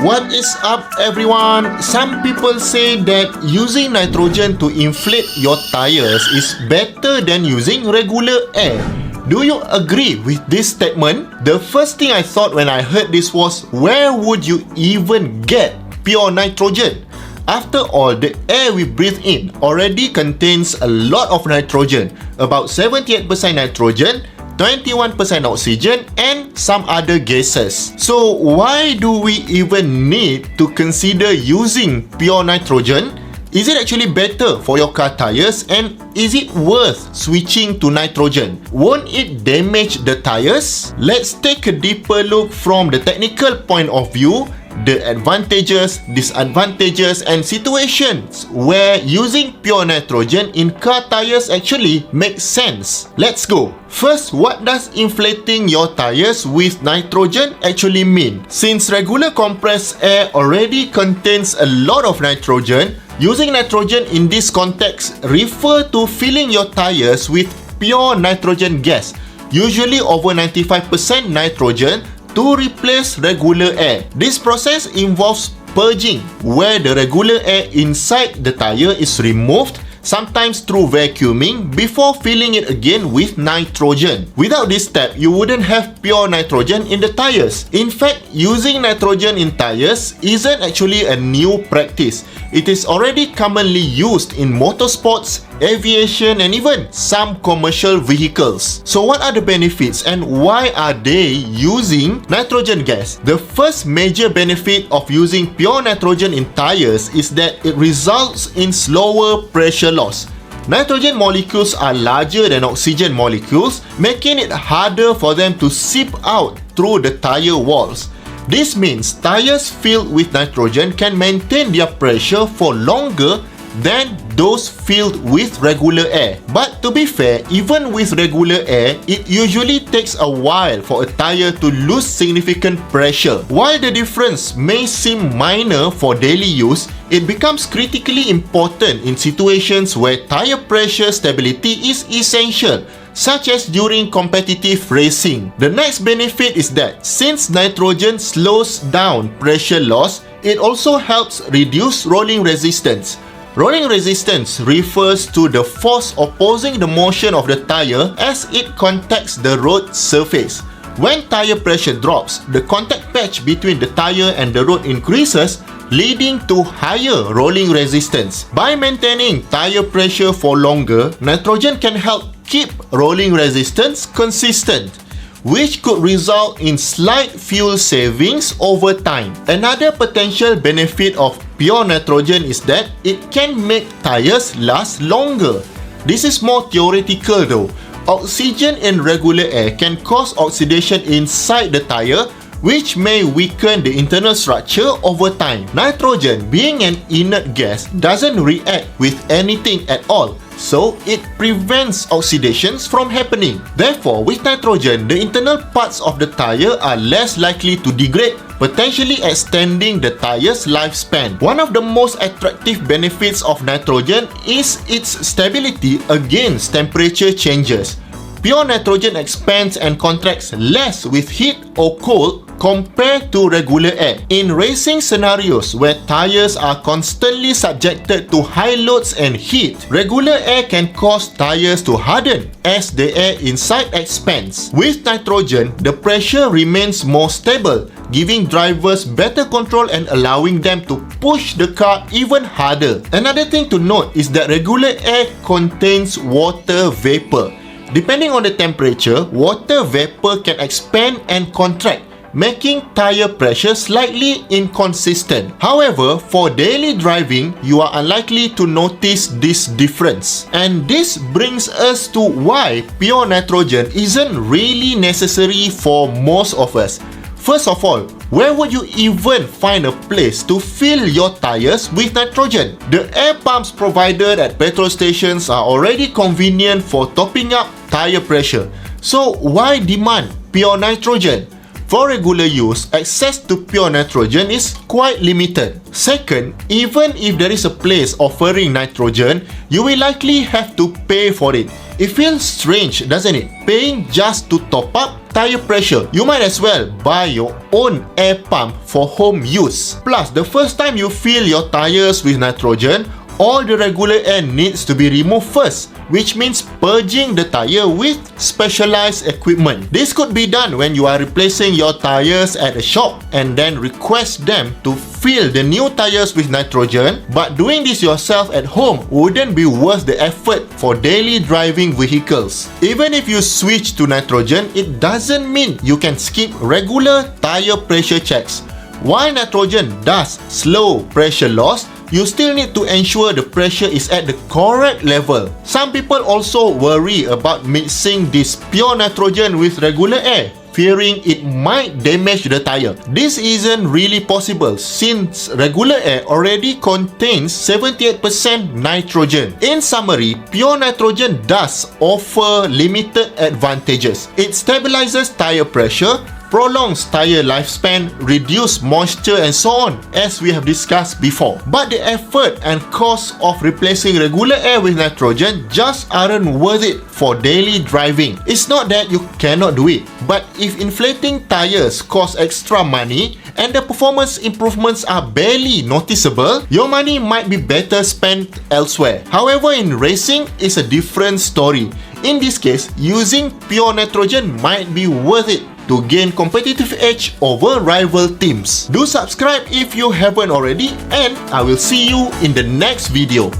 What is up, everyone? Some people say that using nitrogen to inflate your tires is better than using regular air. Do you agree with this statement? The first thing I thought when I heard this was, where would you even get pure nitrogen? After all, the air we breathe in already contains a lot of nitrogen, about 78% nitrogen, 21% oxygen, and some other gases. So why do we even need to consider using pure nitrogen? Is it actually better for your car tires, and is it worth switching to nitrogen? Won't it damage the tires? Let's take a deeper look from the technical point of view, the advantages, disadvantages, and situations where using pure nitrogen in car tires actually makes sense. Let's go. First, what does inflating your tires with nitrogen actually mean? Since regular compressed air already contains a lot of nitrogen, using nitrogen in this context refer to filling your tires with pure nitrogen gas, usually over 95% nitrogen, to replace regular air. This process involves purging, where the regular air inside the tire is removed, sometimes through vacuuming, before filling it again with nitrogen. Without this step, you wouldn't have pure nitrogen in the tires. In fact, using nitrogen in tires isn't actually a new practice. It is already commonly used in motorsports, aviation, and even some commercial vehicles. So what are the benefits and why are they using nitrogen gas? The first major benefit of using pure nitrogen in tires is that it results in slower pressure loss. Nitrogen molecules are larger than oxygen molecules, making it harder for them to seep out through the tire walls. This means tires filled with nitrogen can maintain their pressure for longer than those filled with regular air. But to be fair, even with regular air, it usually takes a while for a tire to lose significant pressure. While the difference may seem minor for daily use, it becomes critically important in situations where tire pressure stability is essential, such as during competitive racing. The next benefit is that since nitrogen slows down pressure loss, it also helps reduce rolling resistance. Rolling resistance refers to the force opposing the motion of the tire as it contacts the road surface. When tire pressure drops, the contact patch between the tire and the road increases, leading to higher rolling resistance. By maintaining tire pressure for longer, nitrogen can help keep rolling resistance consistent, which could result in slight fuel savings over time. Another potential benefit of pure nitrogen is that it can make tires last longer. This is more theoretical though. Oxygen in regular air can cause oxidation inside the tire, which may weaken the internal structure over time. Nitrogen, being an inert gas, doesn't react with anything at all, so it prevents oxidations from happening. Therefore, with nitrogen, the internal parts of the tire are less likely to degrade, potentially extending the tire's lifespan. One of the most attractive benefits of nitrogen is its stability against temperature changes. Pure nitrogen expands and contracts less with heat or cold compared to regular air. In racing scenarios where tires are constantly subjected to high loads and heat, regular air can cause tires to harden as the air inside expands. With nitrogen, the pressure remains more stable, giving drivers better control and allowing them to push the car even harder. Another thing to note is that regular air contains water vapor. Depending on the temperature, water vapor can expand and contract, making tire pressure slightly inconsistent. However, for daily driving, you are unlikely to notice this difference. And this brings us to why pure nitrogen isn't really necessary for most of us. First of all, where would you even find a place to fill your tires with nitrogen? The air pumps provided at petrol stations are already convenient for topping up tire pressure. So why demand pure nitrogen? For regular use, access to pure nitrogen is quite limited. Second, even if there is a place offering nitrogen, you will likely have to pay for it. It feels strange, doesn't it? Paying just to top up tire pressure. You might as well buy your own air pump for home use. Plus, the first time you fill your tires with nitrogen, all the regular air needs to be removed first, which means purging the tire with specialized equipment. This could be done when you are replacing your tires at a shop and then request them to fill the new tires with nitrogen, but doing this yourself at home wouldn't be worth the effort for daily driving vehicles. Even if you switch to nitrogen, it doesn't mean you can skip regular tire pressure checks. While nitrogen does slow pressure loss, you still need to ensure the pressure is at the correct level. Some people also worry about mixing this pure nitrogen with regular air, fearing it might damage the tire. This isn't really possible since regular air already contains 78% nitrogen. In summary, pure nitrogen does offer limited advantages. It stabilizes tire pressure, prolongs tire lifespan, reduce moisture and so on, as we have discussed before. But the effort and cost of replacing regular air with nitrogen just aren't worth it for daily driving. It's not that you cannot do it, but if inflating tires costs extra money and the performance improvements are barely noticeable, your money might be better spent elsewhere. However, in racing, it's a different story. In this case, using pure nitrogen might be worth it to gain competitive edge over rival teams. Do subscribe if you haven't already, and I will see you in the next video.